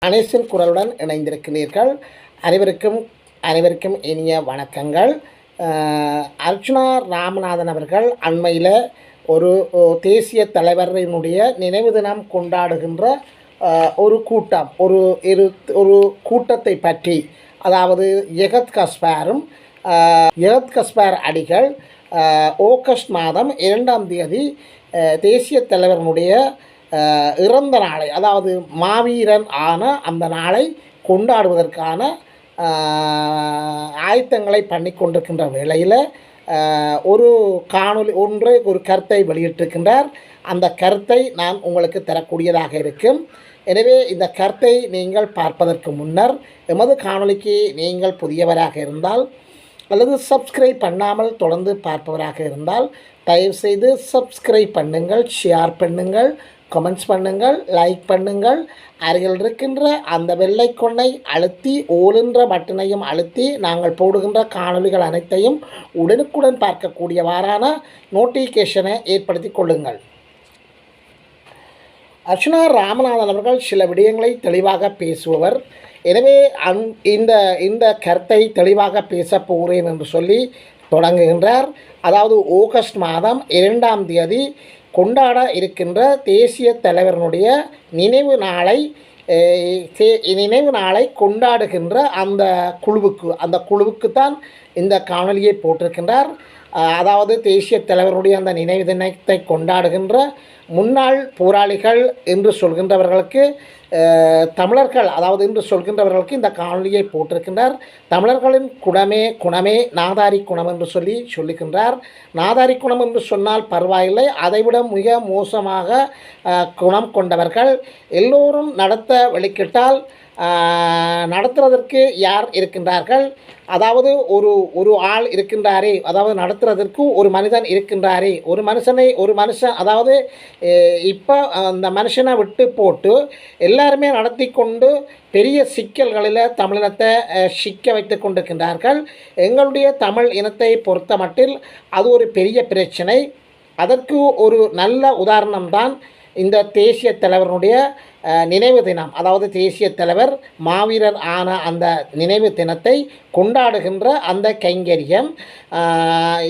அனேசின் குரலுடன் இணைந்திருக்கிறீர்கள். அனைவருக்கும் இனிய வணக்கங்கள். அர்ச்சுனா ராமநாதன் அவர்கள் அண்மையில் ஒரு தேசிய தலைவரினுடைய நினைவு தினம் கொண்டாடுகின்ற ஒரு கூட்டம் ஒரு கூட்டத்தை பற்றி, அதாவது யகத் கஸ்பார் அடிகள் ஆகஸ்ட் மாதம் 2ஆம் தேதி தேசிய தலைவரினுடைய இறந்த நாளை, அதாவது மாவீரன் ஆன அந்த நாளை கொண்டாடுவதற்கான ஆயத்தங்களை பண்ணி கொண்டிருக்கின்ற வேளையில் ஒரு காணொலி ஒரு கருத்தை வெளியிட்டிருக்கின்றார். அந்த கருத்தை நான் உங்களுக்கு தரக்கூடியதாக இருக்கும். எனவே இந்த கருத்தை நீங்கள் பார்ப்பதற்கு முன்னர் எமது காணொலிக்கு நீங்கள் புதியவராக இருந்தால் அல்லது சப்ஸ்கிரைப் பண்ணாமல் தொடர்ந்து பார்ப்பவராக இருந்தால் தயவுசெய்து சப்ஸ்கிரைப் பண்ணுங்கள், ஷேர் பண்ணுங்கள், கமெண்ட்ஸ் பண்ணுங்கள், லைக் பண்ணுங்கள். அருகில் இருக்கின்ற அந்த வெள்ளைக்கொன்னை அழுத்தி ஓலுன்ற பட்டனையும் அழுத்தி நாங்கள் போடுகின்ற காணொலிகள் அனைத்தையும் உடனுக்குடன் பார்க்கக்கூடியவாறான நோட்டிஃபிகேஷனை ஏற்படுத்தி கொள்ளுங்கள். அர்ச்சுனா ராமநாதன் அவர்கள் சில விடயங்களை தெளிவாக பேசுபவர். எனவே இந்த கருத்தை தெளிவாக பேசப் போகிறேன் என்று சொல்லி தொடங்குகின்றார். அதாவது ஆகஸ்ட் மாதம் 2ஆம் தேதி கொண்டாட இருக்கின்ற தேசிய தலைவர்களுடைய நினைவு நாளை கொண்டாடுகின்ற அந்த குழுவுக்கு தான் இந்த காணொலியை போட்டிருக்கின்றார். அதாவது தேசிய தலைவருடைய அந்த நினைவு தினத்தை கொண்டாடுகின்ற முன்னாள் போராளிகள் என்று சொல்கின்றவர்களுக்கு தமிழர்கள், அதாவது என்று சொல்கின்றவர்களுக்கு இந்த காணொலியை போட்டிருக்கின்றார். தமிழர்களின் குணமே நாதாரி குணம் என்று சொல்லுகின்றார். நாதாரி குணம் என்று சொன்னால் பரவாயில்லை, அதைவிட மிக மோசமாக குணம் கொண்டவர்கள் எல்லோரும் நடத்த வெளிக்கிட்டால் நடத்துவதற்கு யார் இருக்கின்றார்கள்? அதாவது ஒரு ஆள் இருக்கின்றாரே, அதாவது நடத்துவதற்கு ஒரு மனிதன் இருக்கின்றாரே, ஒரு மனுஷன், அதாவது இப்போ அந்த மனுஷனை விட்டு போட்டு எல்லாருமே நடத்தி கொண்டு பெரிய சிக்கல்களில் தமிழினத்தை சிக்க வைத்து கொண்டிருக்கின்றார்கள். எங்களுடைய தமிழ் இனத்தை பொறுத்த மட்டில் அது ஒரு பெரிய பிரச்சனை. அதற்கு ஒரு நல்ல உதாரணம்தான் இந்த தேசிய தலைவருடைய நினைவு தினம். அதாவது தேசிய தலைவர் மாவீரர் ஆன அந்த நினைவு தினத்தை கொண்டாடுகின்ற அந்த கைங்கரியம்.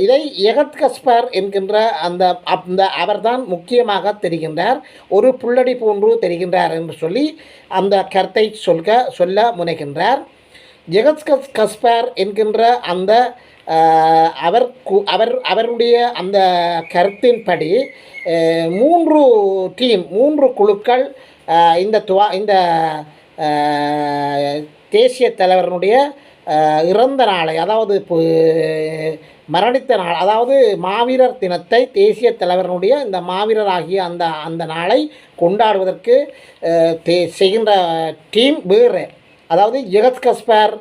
இதை யகத் கஸ்பார் என்கின்ற அந்த அவர்தான் முக்கியமாக தெரிகின்றார். ஒரு புல்லடி போன்று தெரிகின்றார் என்று சொல்லி அந்த கருத்தை சொல்ல முனைகின்றார். யகத் கஸ்பார் என்கின்ற அந்த அவருடைய அந்த கருத்தின்படி 3 குழுக்கள் இந்த தேசிய தலைவருடைய இறந்த நாளை, அதாவது மரணித்த நாள், அதாவது மாவீரர் தினத்தை தேசிய தலைவருடைய இந்த மாவீரராகிய அந்த நாளை கொண்டாடுவதற்கு செய்கின்ற டீம் வேறு. அதாவது யகத் கஸ்பார்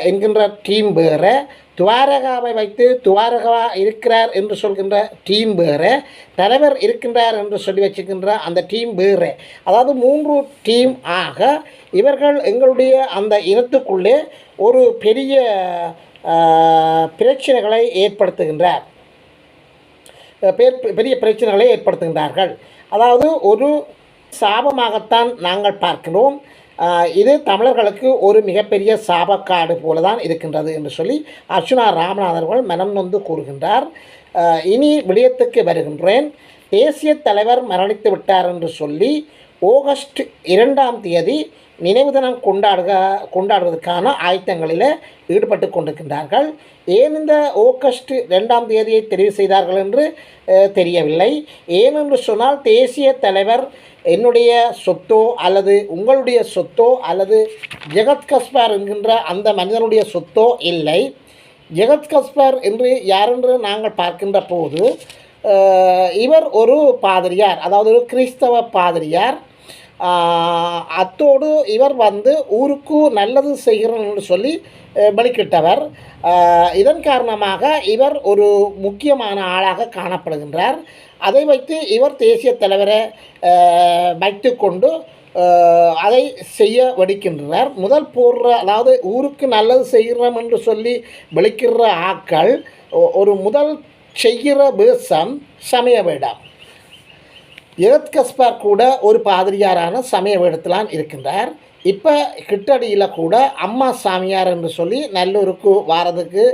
என்கின்ற டீம் வேறு, துவாரகாவை வைத்து துவாரகா இருக்கிறார் என்று சொல்கின்ற டீம் வேறு, தலைவர் இருக்கின்றார் என்று சொல்லி வச்சுக்கின்ற அந்த டீம் வேறு. அதாவது 3 டீம் ஆக இவர்கள் எங்களுடைய அந்த இனத்துக்குள்ளே ஒரு பெரிய பிரச்சனைகளை ஏற்படுத்துகின்றார்கள். அதாவது ஒரு சாபமாகத்தான் நாங்கள் பார்க்கிறோம். இது தமிழர்களுக்கு ஒரு மிகப்பெரிய சாபக்காடு போல தான் இருக்கின்றது என்று சொல்லி அர்ச்சுனா ராமநாதர்கள் மனம் நொந்து கூறுகின்றார். இனி விடயத்துக்கு வருகின்றேன். தேசிய தலைவர் மரணித்து விட்டார் என்று சொல்லி ஆகஸ்ட் 2ஆம் தேதி நினைவு தினம் கொண்டாடுவதற்கான ஆயத்தங்களில் ஈடுபட்டு கொண்டிருக்கின்றார்கள். ஏன் இந்த ஆகஸ்ட் 2ஆம் தேதியை தெரிவு செய்தார்கள் என்று தெரியவில்லை. ஏனென்று சொன்னால் தேசிய தலைவர் என்னுடைய சொத்தோ அல்லது உங்களுடைய சொத்தோ அல்லது யகத் கஸ்பார் என்கின்ற அந்த மனிதனுடைய சொத்தோ இல்லை. யகத் கஸ்பார் என்று யாரென்று நாங்கள் பார்க்கின்ற போது இவர் ஒரு பாதிரியார், அதாவது ஒரு கிறிஸ்தவ பாதிரியார். அத்தோடு இவர் ஊருக்கு நல்லது செய்கிறோம் என்று சொல்லி வெளிக்கிட்டவர். இதன் காரணமாக இவர் ஒரு முக்கியமான ஆளாக காணப்படுகின்றார். அதை வைத்து இவர் தேசிய தலைவரை வைத்து கொண்டு அதை செய்ய வடிக்கின்றனர். முதல் அதாவது ஊருக்கு நல்லது செய்கிறோம் என்று சொல்லி வெளிக்கிற ஆக்கள் ஒரு முதல் செய்கிற வேஷம் சமய வேடம். யகத் கஸ்பார் கூட ஒரு பாதிரியாரான சமய வேடத்திலான் இருக்கின்றார். இப்போ கிட்டடியில் கூட அம்மா சாமியார் என்று சொல்லி நல்லூருக்கு வாரதுக்கு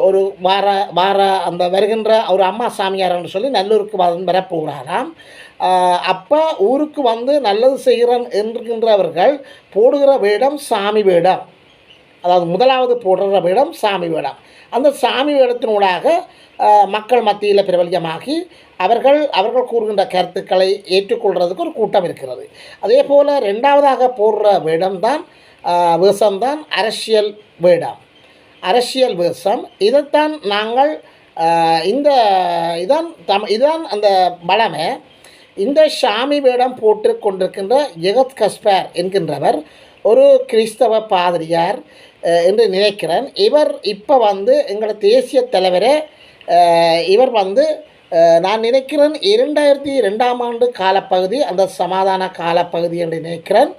ஒரு வார அந்த வருகின்ற ஒரு அம்மா சாமியார் என்று சொல்லி நல்லூருக்கு வரப்போகிறாராம். அப்போ ஊருக்கு வந்து நல்லது செய்கிறன் என்கின்றவர்கள் போடுகிற வேடம் சாமி வேடம். அதாவது முதலாவது போடுற வேடம் சாமி வேடம். அந்த சாமி வேடத்தினூடாக மக்கள் மத்தியில் பிரபல்யமாகி அவர்கள் கூறுகின்ற கருத்துக்களை ஏற்றுக்கொள்கிறதுக்கு ஒரு கூட்டம் இருக்கிறது. அதே போல் ரெண்டாவதாக போடுற வேடம்தான் வேஷம்தான் அரசியல் வேடம். அரசியல் வேஷம் இதைத்தான் நாங்கள் இதுதான் அந்த பலமே. இந்த சாமி வேடம் போட்டு கொண்டிருக்கின்ற ஜெகத் கஸ்பர் என்கின்றவர் ஒரு கிறிஸ்தவ பாதிரியார் என்று நினைக்கிறேன். இவர் இப்போ வந்து எங்களோட தேசிய தலைவரே. இவர் வந்து நான் நினைக்கிறேன் 2002ஆம் ஆண்டு காலப்பகுதி, அந்த சமாதான காலப்பகுதி என்று நினைக்கிறேன்,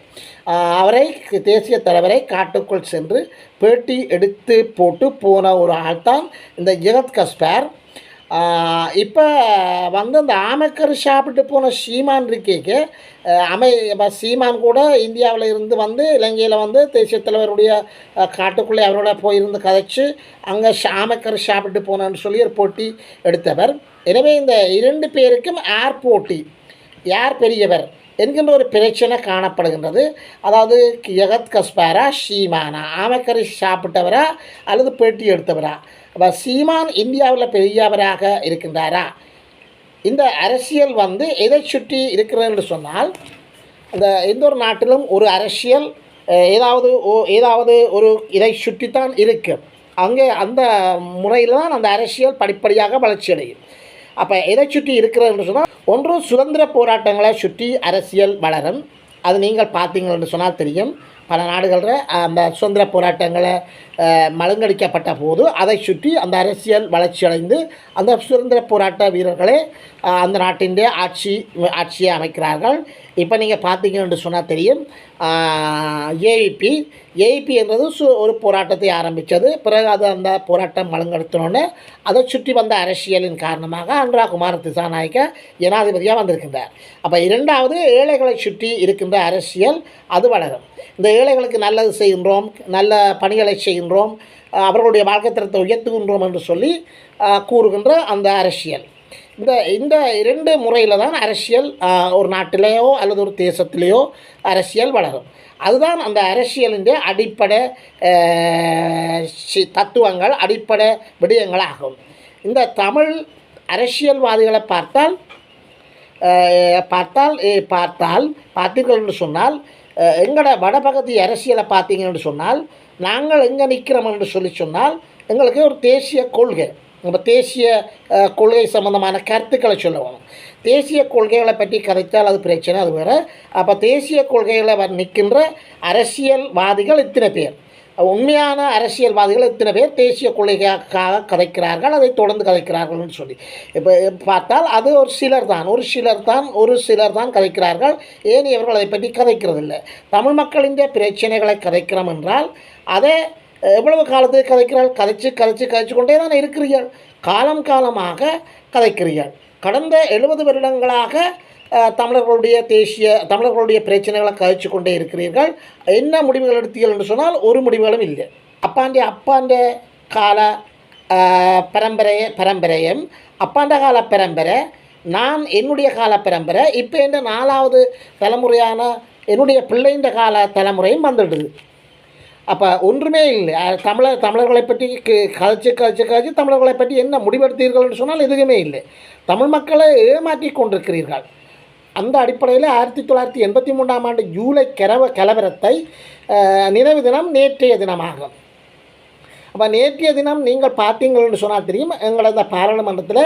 அவரை தேசிய தலைவரை காட்டுக்குள் சென்று பேட்டி எடுத்து போட்டு போன ஒரு ஆள் தான் இந்த ஜெகத் கஸ்பர். இப்போ வந்து அந்த ஆமைக்கறி சாப்பிட்டு போன சீமான் இருக்கேக்கு சீமான் கூட இந்தியாவில் இருந்து வந்து இலங்கையில் வந்து தேசிய தலைவருடைய காட்டுக்குள்ளே அவரோட போயிருந்து கதைச்சு அங்கே ஆமைக்கறி சாப்பிட்டு போனேன்னு சொல்லி ஒரு போட்டி எடுத்தவர். எனவே இந்த 2 பேருக்கும் யார் போட்டி, யார் பெரியவர் என்கின்ற ஒரு பிரச்சனை காணப்படுகின்றது. அதாவது ஜெகத் கஸ்பரா சீமானா, ஆமைக்கறி சாப்பிட்டவரா அல்லது பேட்டி எடுத்தவரா? அப்போ சீமான் இந்தியாவில் பெரியவராக இருக்கின்றாரா? இந்த அரசியல் வந்து எதை சுற்றி இருக்கிறது என்று சொன்னால், அந்த எந்த ஒரு நாட்டிலும் ஒரு அரசியல் ஏதாவது ஒரு இதை சுற்றித்தான் இருக்குது. அங்கே அந்த முறையில் தான் அந்த அரசியல் படிப்படியாக வளர்ச்சி அடையும். அப்போ எதை சுற்றி இருக்கிறதுன்னு சொன்னால், ஒன்று சுதந்திர போராட்டங்களை சுற்றி அரசியல் வளரும். அது நீங்கள் பார்த்தீங்கன்னு சொன்னால் தெரியும். பல நாடுகளில் அந்த சுதந்திர போராட்டங்களை மழுங்கடிக்கப்பட்ட போது அதை சுற்றி அந்த அரசியல் வளர்ச்சி அடைந்து அந்த சுதந்திர போராட்ட வீரர்களே அந்த நாட்டின் ஆட்சியை அமைக்கிறார்கள். இப்போ நீங்கள் பார்த்தீங்கன்னு சொன்னால் தெரியும், ஏவிபி என்றது ஒரு போராட்டத்தை ஆரம்பித்தது. பிறகு அது அந்த போராட்டம் மழுங்கெடுத்தோன்னே அதை சுற்றி வந்த அரசியலின் காரணமாக அனுரா குமார திசாநாயக்க ஜனாதிபதியாக வந்திருக்கின்றார். அப்போ இரண்டாவது ஏழைகளை சுற்றி இருக்கின்ற அரசியல் அது வளரும். இந்த ஏழைகளுக்கு நல்லது செய்கின்றோம், நல்ல பணிகளை செய்கின்றோம், அவர்களுடைய வாழ்க்கை தரத்தை உயர்த்துகின்றோம் என்று சொல்லி கூறுகின்ற அந்த அரசியல். இந்த 2 முறையில் தான் அரசியல் ஒரு நாட்டிலேயோ அல்லது ஒரு தேசத்திலேயோ அரசியல் வளரும். அதுதான் அந்த அரசியலின் அடிப்படை தத்துவங்கள், அடிப்படை விடயங்களாகும். இந்த தமிழ் அரசியல்வாதிகளை பார்த்தீர்கள் என்று சொன்னால், எங்களோட வடபகுதி அரசியலை பார்த்தீங்கன்னு சொன்னால், நாங்கள் எங்கே நிற்கிறோம் என்று சொன்னால், எங்களுக்கு ஒரு தேசிய கொள்கை, நம்ம தேசிய கொள்கை சம்பந்தமான கருத்துக்களை சொல்லணும். தேசிய கொள்கைகளை பற்றி கதைத்தால் அது பிரச்சனை, அது வேறு. அப்போ தேசிய கொள்கைகளை நிற்கின்ற அரசியல்வாதிகள் இத்தனை பேர், உண்மையான அரசியல்வாதிகள் இத்தனை பேர் தேசிய கொள்கைக்காக கதைக்கிறார்கள், அதை தொடர்ந்து கதைக்கிறார்கள்னு சொல்லி இப்போ பார்த்தால் அது ஒரு சிலர் தான் கதைக்கிறார்கள். ஏன் இவர்கள் அதை பற்றி கதைக்கிறதில்லை? தமிழ் மக்களின் பிரச்சனைகளை கதைக்கிறோம் என்றால் அதை எவ்வளவு காலத்துக்கு கதைக்கிறார்கள்? கதைச்சு கொண்டே தான் இருக்கிறீர்கள். காலமாக கதைக்கிறீர்கள். கடந்த 70 வருடங்களாக தமிழர்களுடைய பிரச்சனைகளை கதைச்சு கொண்டே இருக்கிறீர்கள். என்ன முடிவுகள் எடுத்தீர்கள் என்று சொன்னால் ஒரு முடிவுகளும் இல்லை. அப்பாண்ட கால பரம்பரையும் அப்பாண்ட கால பரம்பரை, நான் என்னுடைய கால பரம்பரை, இப்போ இந்த 4வது தலைமுறையான என்னுடைய பிள்ளைன்ற கால தலைமுறையும் வந்துடுது. அப்போ ஒன்றுமே இல்லை. தமிழர்களை பற்றி கதைச்சு தமிழர்களை பற்றி என்ன முடிவெடுத்தீர்கள் என்று சொன்னால் எதுவுமே இல்லை. தமிழ் மக்களை ஏமாற்றி கொண்டிருக்கிறீர்கள். அந்த அடிப்படையில் 1983ஆம் ஆண்டு ஜூலை கலவரத்தை நினைவு தினம் நேற்றைய தினமாகும். அப்போ நேற்றைய தினம் நீங்கள் பார்த்தீங்கன்னு சொன்னால் தெரியும், எங்களது பாராளுமன்றத்தில்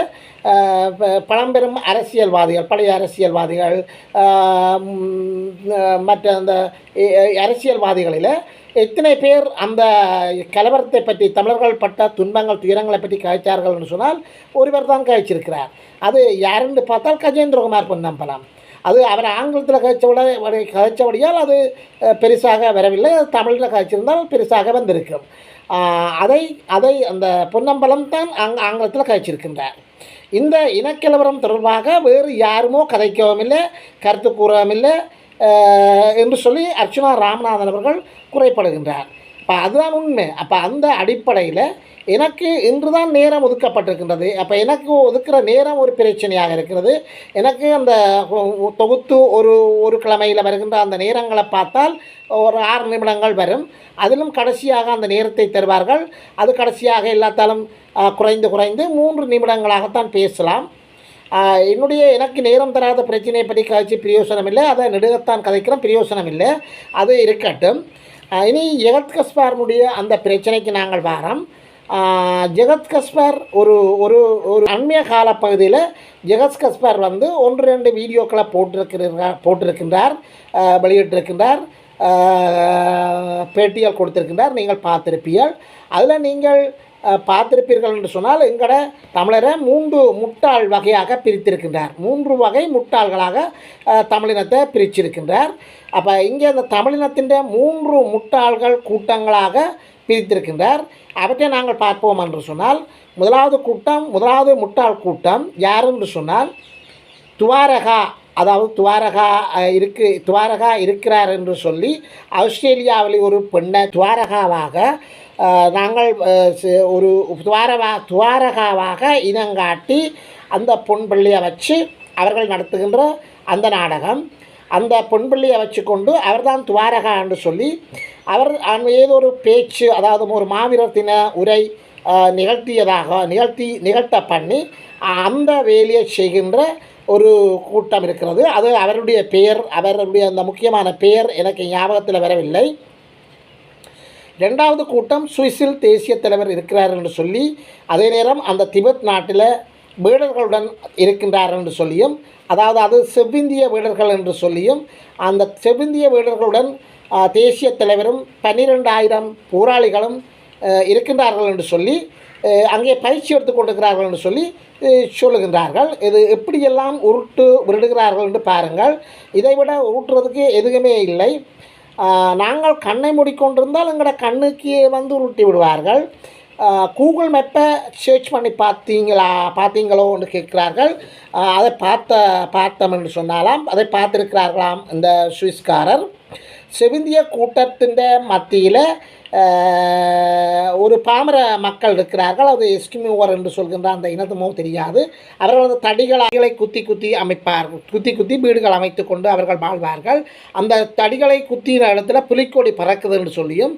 பழம்பெரும் அரசியல்வாதிகள், பழைய அரசியல்வாதிகள், மற்ற அந்த அரசியல்வாதிகளில் எத்தனை பேர் அந்த கலவரத்தை பற்றி, தமிழர்கள் பட்ட துன்பங்கள் துயரங்களை பற்றி கழித்தார்கள்னு சொன்னால் ஒருவர் தான் கழிச்சிருக்கிறார். அது யாருன்னு பார்த்தால் கஜேந்திரகுமார் பொன்னம்பலம். அது அவர் ஆங்கிலத்தில் கழிச்சபடியால் அது பெருசாக வரவில்லை. தமிழில் கழிச்சிருந்தால் பெருசாக வந்திருக்கும். அதை அந்த பொன்னம்பலம் தான் ஆங்கிலத்தில் கழிச்சிருக்கின்றார். இந்த இனக்கலவரம் தொடர்பாக வேறு யாருமோ கதைக்கவும் இல்லை, கருத்து கூறவும் இல்லை. என்று சொல்லி அர்ச்சுனா ராமநாதன் அவர்கள் குறைப்படுகின்றார். அப்போ அதுதான் உண்மை. அப்போ அந்த அடிப்படையில் எனக்கு இன்று தான் நேரம் ஒதுக்கப்பட்டிருக்கின்றது. அப்போ எனக்கு ஒதுக்குற நேரம் ஒரு பிரச்சனையாக இருக்கிறது. எனக்கு அந்த தொகுத்து ஒரு ஒரு கிழமையில் வருகின்ற அந்த நேரங்களை பார்த்தால் ஒரு 6 நிமிடங்கள் வரும். அதிலும் கடைசியாக அந்த நேரத்தை தருவார்கள். அது கடைசியாக எல்லாத்தாலும் குறைந்து 3 நிமிடங்களாகத்தான் பேசலாம். எனக்கு நேரம் தராத பிரச்சனையை பற்றி கதைச்சி பிரயோசனம் இல்லை. அதை நெடுகத்தான் கதைக்கிறோம், பிரயோசனம் இல்லை. அது இருக்கட்டும். இனி ஜெகத் கஸ்பருடைய அந்த பிரச்சனைக்கு நாங்கள் வாரோம். ஜெகத் கஸ்பர் ஒரு ஒரு ஒரு அண்மைய கால பகுதியில் ஜெகத் கஸ்பர் 1-2 வீடியோக்களை போட்டிருக்கின்றார், வெளியிட்டிருக்கின்றார், பேட்டிகள் கொடுத்திருக்கின்றார். நீங்கள் பார்த்திருப்பீர்கள். அதில் நீங்கள் பார்த்திருப்பீர்கள் என்று சொன்னால் எங்கட தமிழரை 3 முட்டாள் வகையாக பிரித்திருக்கின்றார். 3 வகை முட்டாள்களாக தமிழினத்தை பிரிச்சிருக்கின்றார். அப்போ இங்கே அந்த தமிழினத்தின் 3 முட்டாள்கள் கூட்டங்களாக பிரித்திருக்கின்றார். அவற்றை நாங்கள் பார்ப்போம் என்று சொன்னால், முதலாவது முட்டாள் கூட்டம் யார் என்று சொன்னால் துவாரகா, அதாவது துவாரகா இருக்கிறார் என்று சொல்லி ஆஸ்திரேலியாவில் ஒரு பெண்ணை துவாரகாவாக நாங்கள் ஒரு துவாரகாவாக இனங்காட்டி அந்த பொன்பள்ளியை வச்சு அவர்கள் நடத்துகின்ற அந்த நாடகம், அந்த பொன்பள்ளியை வச்சு கொண்டு அவர்தான் துவாரகா என்று சொல்லி அவர் ஏதோ ஒரு பேச்சு, அதாவது ஒரு மாவீரர் தின உரை நிகழ்த்த பண்ணி அந்த வேலையை செய்கின்ற ஒரு கூட்டம் இருக்கிறது. அது அவருடைய அந்த முக்கியமான பெயர் எனக்கு ஞாபகத்தில் வரவில்லை. 2வது கூட்டம் சுவிஸில் தேசிய தலைவர் இருக்கிறார் என்று சொல்லி, அதே நேரம் அந்த திபெத் நாட்டில் வீரர்களுடன் இருக்கின்றார் என்று சொல்லியும், அதாவது அது செவ்விந்திய வீரர்கள் என்று சொல்லியும், அந்த செவ்விந்திய வீரர்களுடன் தேசிய தலைவரும் 12,000 போராளிகளும் இருக்கின்றார்கள் என்று சொல்லி அங்கே பயிற்சி எடுத்து கொண்டிருக்கிறார்கள் என்று சொல்லி சொல்லுகின்றார்கள். இது எப்படியெல்லாம் உருட்டு விடுகிறார்கள் என்று பாருங்கள். இதைவிட உருட்டுறதுக்கு எதுவுமே இல்லை. நாங்கள் கண்ணை மூடிக்கொண்டிருந்தால் எங்களோட கண்ணுக்கு உருட்டி விடுவார்கள். கூகுள் மேப்பை சர்ச் பண்ணி பார்த்தீங்களோ என்று கேட்கிறார்கள். அதை பார்த்தோம் என்று சொன்னாலாம், அதை பார்த்துருக்கிறார்களாம் இந்த சுவிஸ்காரர். செவிந்திய கூட்டத்தின் மத்தியில் ஒரு பாமர மக்கள் இருக்கிறார்கள். அது எஸ்கிமோவர் என்று சொல்கின்ற அந்த இனத்துமோ தெரியாது. அவர்கள் அந்த தடிகளை குத்தி அமைப்பார்கள், குத்தி வீடுகள் அமைத்து கொண்டு அவர்கள் வாழ்வார்கள். அந்த தடிகளை குத்தின இடத்துல புலிக்கொடி பறக்குது என்று சொல்லியும்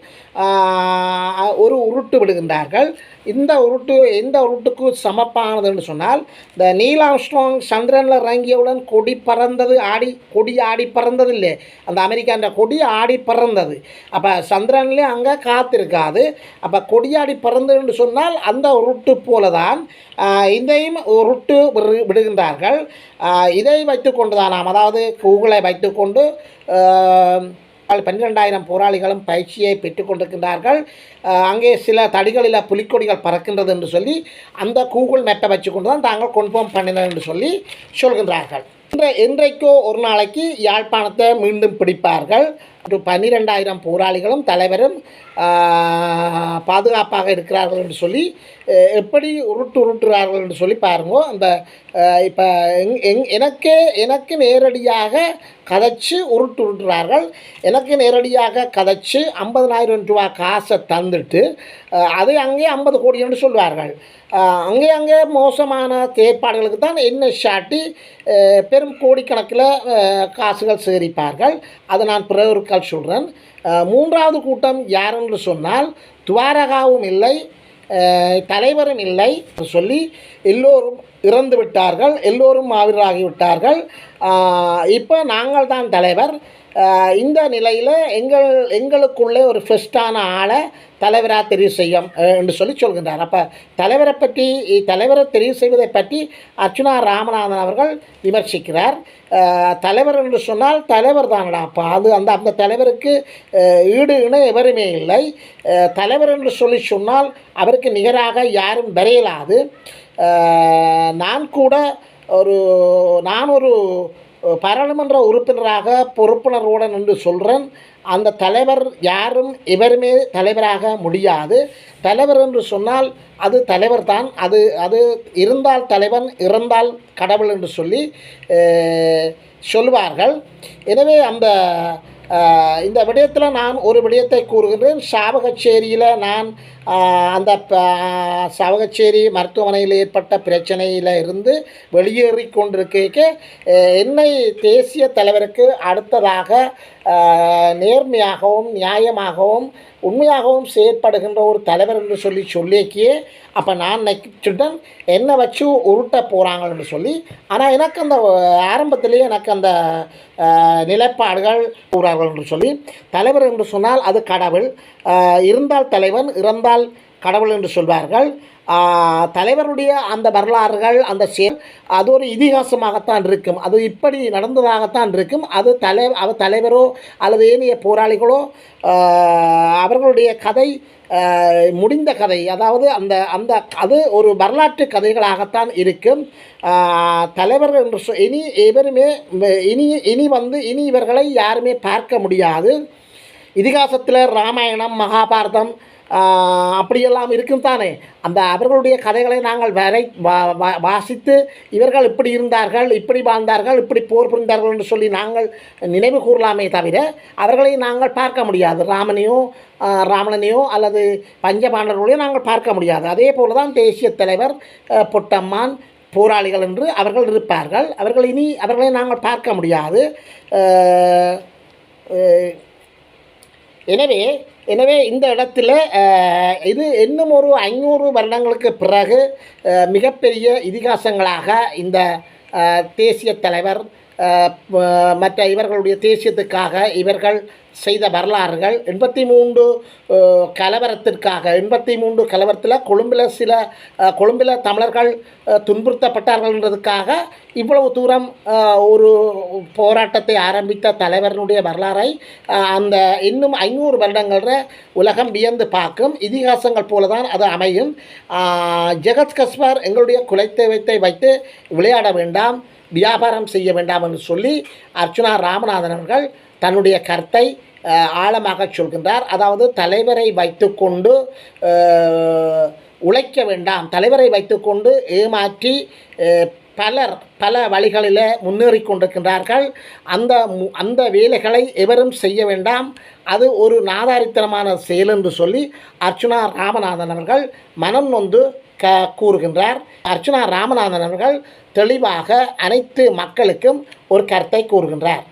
ஒரு உருட்டு விடுகின்றார்கள். இந்த உருட்டுக்கு சமப்பானது என்று சொன்னால், இந்த நீல் ஆம்ஸ்ட்ராங் சந்திரனில் இறங்கியவுடன் கொடி ஆடி பறந்தது இல்லை, அந்த அமெரிக்கான்ற கொடி ஆடி பறந்தது. அப்போ சந்திரன்லேயே அங்கே காத்திருக்காது. அப்போ கொடியாடி பறந்தது என்று சொன்னால் அந்த உருட்டு போல தான் இதையும் உருட்டு விடுகின்றார்கள். இதை வைத்து கொண்டு தான் நாம், அதாவது கூகுளை வைத்துக்கொண்டு 12,000 போராளிகளும் பயிற்சியை பெற்றுக்கொண்டிருக்கின்றார்கள். அங்கே சில தடிகளில் புலிக்கொடிகள் பறக்கின்றது என்று சொல்லி அந்த கூகுள் மேப்பை வச்சு கொண்டு தான் தாங்கள் கன்ஃபார்ம் பண்ணினர் என்று சொல்லி சொல்கின்றார்கள். இன்றைக்கோ ஒரு நாளைக்கு யாழ்ப்பாணத்தை மீண்டும் பிடிப்பார்கள். 12,000 போராளிகளும் தலைவரும் பாதுகாப்பாக இருக்கிறார்கள் என்று சொல்லி எப்படி உருட்டுறார்கள் என்று சொல்லி பாருங்க. அந்த இப்போ எனக்கு நேரடியாக கதைச்சு உருட்டுறார்கள். எனக்கு நேரடியாக கதைச்சு 50,000 ரூபா காசை தந்துட்டு அது அங்கே 50 கோடி என்று சொல்வார்கள். அங்கே மோசமான ஏற்பாடுகளுக்கு தான் என்ன சாட்டி பெரும் கோடிக்கணக்கில் காசுகள் சேகரிப்பார்கள். அதை நான் பிறகு சொல்கிறேன். 3வது கூட்டம் யார் என்று சொன்னால் துவாரகாவும் இல்லை, தலைவரும் இல்லை சொல்லி எல்லோரும் இறந்து விட்டார்கள், எல்லோரும் மாவீரராகிவிட்டார்கள். இப்போ நாங்கள் தான் தலைவர். இந்த நிலையில் எங்களுக்குள்ளே ஒரு ஃபெஸ்ட்டான ஆளை தலைவராக தெரிவு செய்யும் என்று சொல்லி சொல்கின்றார். அப்போ தலைவரை தெரிவு செய்வதை பற்றி அர்ச்சுனா ராமநாதன் அவர்கள் விமர்சிக்கிறார். தலைவர் என்று சொன்னால் தலைவர் தானடா. அப்போ அந்த தலைவருக்கு ஈடு இணை எவருமே இல்லை. தலைவர் என்று சொன்னால் அவருக்கு நிகராக யாரும் வரையலாது. நான் ஒரு பாராளுமன்ற உறுப்பினராக பொறுப்புணர்வுடன் என்று சொல்கிறேன். அந்த தலைவர் யாரும் எவருமே தலைவராக முடியாது. தலைவர் என்று சொன்னால் அது தலைவர் தான். அது அது இருந்தால் தலைவன், இறந்தால் கடவுள் என்று சொல்லி சொல்வார்கள். எனவே இந்த விடயத்தில் நான் ஒரு விடயத்தை கூறுகின்றேன். சாவகச்சேரியில் நான் அந்த சாவகச்சேரி மருத்துவமனையில் ஏற்பட்ட பிரச்சனையில் இருந்து வெளியேறி கொண்டிருக்க என்னை தேசிய தலைவருக்கு அடுத்ததாக நேர்மையாகவும் நியாயமாகவும் உண்மையாகவும் செயற்படுகின்ற ஒரு தலைவர் என்று சொல்லிக்கியே அப்போ நான் நினைச்சுட்டேன் என்னை வச்சு உருட்ட போகிறாங்கன்னு சொல்லி. ஆனால் எனக்கு அந்த ஆரம்பத்திலேயே எனக்கு அந்த நிலைப்பாடுகள் கூறார்கள் என்று சொல்லி, தலைவர் என்று சொன்னால் அது கடவுள். இருந்தால் தலைவன், இறந்தால் கடவுள் என்று சொல்வார்கள். தலைவருடைய அந்த வரலாறுகள், அந்த அது ஒரு இதிகாசமாகத்தான் இருக்கும். அது இப்படி நடந்ததாகத்தான் இருக்கும். அது தலைவரோ அல்லது ஏனைய போராளிகளோ அவர்களுடைய கதை முடிந்த கதை, அதாவது அது ஒரு வரலாற்று கதைகளாகத்தான் இருக்கும். தலைவர் என்று இனி இவர்களை யாருமே பார்க்க முடியாது. இதிகாசத்தில் ராமாயணம், மகாபாரதம் அப்படியெல்லாம் இருக்கும் தானே. அவர்களுடைய கதைகளை நாங்கள் வாசித்து இவர்கள் இப்படி இருந்தார்கள், இப்படி வாழ்ந்தார்கள், இப்படி போர் புரிந்தார்கள் என்று சொல்லி நாங்கள் நினைவு கூறலாமே தவிர அவர்களை நாங்கள் பார்க்க முடியாது. ராவணனையோ அல்லது பஞ்சபாண்டவர்களையோ நாங்கள் பார்க்க முடியாது. அதே போல தான் தேசிய தலைவர், பொட்டம்மான், போராளிகள் என்று அவர்கள் இருப்பார்கள். அவர்களை நாங்கள் பார்க்க முடியாது. எனவே இந்த இடத்துல இது இன்னும் ஒரு 500 வருடங்களுக்கு பிறகு மிகப்பெரிய இதிகாசங்களாக இந்த தேசிய தலைவர் மற்ற இவர்களுடைய தேசியத்துக்காக இவர்கள் செய்த வரலாறுகள் 83 கலவரத்தில் கொழும்பில் தமிழர்கள் துன்புறுத்தப்பட்டார்கள்ன்றதுக்காக இவ்வளவு தூரம் ஒரு போராட்டத்தை ஆரம்பித்த தலைவர்களுடைய வரலாறை இன்னும் 500 வருடங்களில் உலகம் வியந்து பார்க்கும். இதிகாசங்கள் போல தான் அது அமையும். ஜெகத் கஸ்பர் எங்களுடைய குலதெய்வத்தை வைத்து விளையாட வேண்டாம், வியாபாரம் செய்ய வேண்டாம் என்று சொல்லி அர்ச்சுனா ராமநாதன் அவர்கள் தன்னுடைய கருத்தை ஆழமாக சொல்கின்றார். அதாவது தலைவரை வைத்துக்கொண்டு உழைக்க வேண்டாம், தலைவரை வைத்துக்கொண்டு ஏமாற்றி பல வழிகளில் முன்னேறி கொண்டிருக்கின்றார்கள். அந்த வேலைகளை எவரும் செய்ய வேண்டாம், அது ஒரு நாதாரித்தனமான செயல் என்று சொல்லி அர்ச்சுனா ராமநாதன் அவர்கள் மனம் நொந்து கூறுகின்றார். அர்ச்சுனா ராமநாதன் அவர்கள் தெளிவாக அனைத்து மக்களுக்கும் ஒரு கருத்தை கூறுகின்றார்.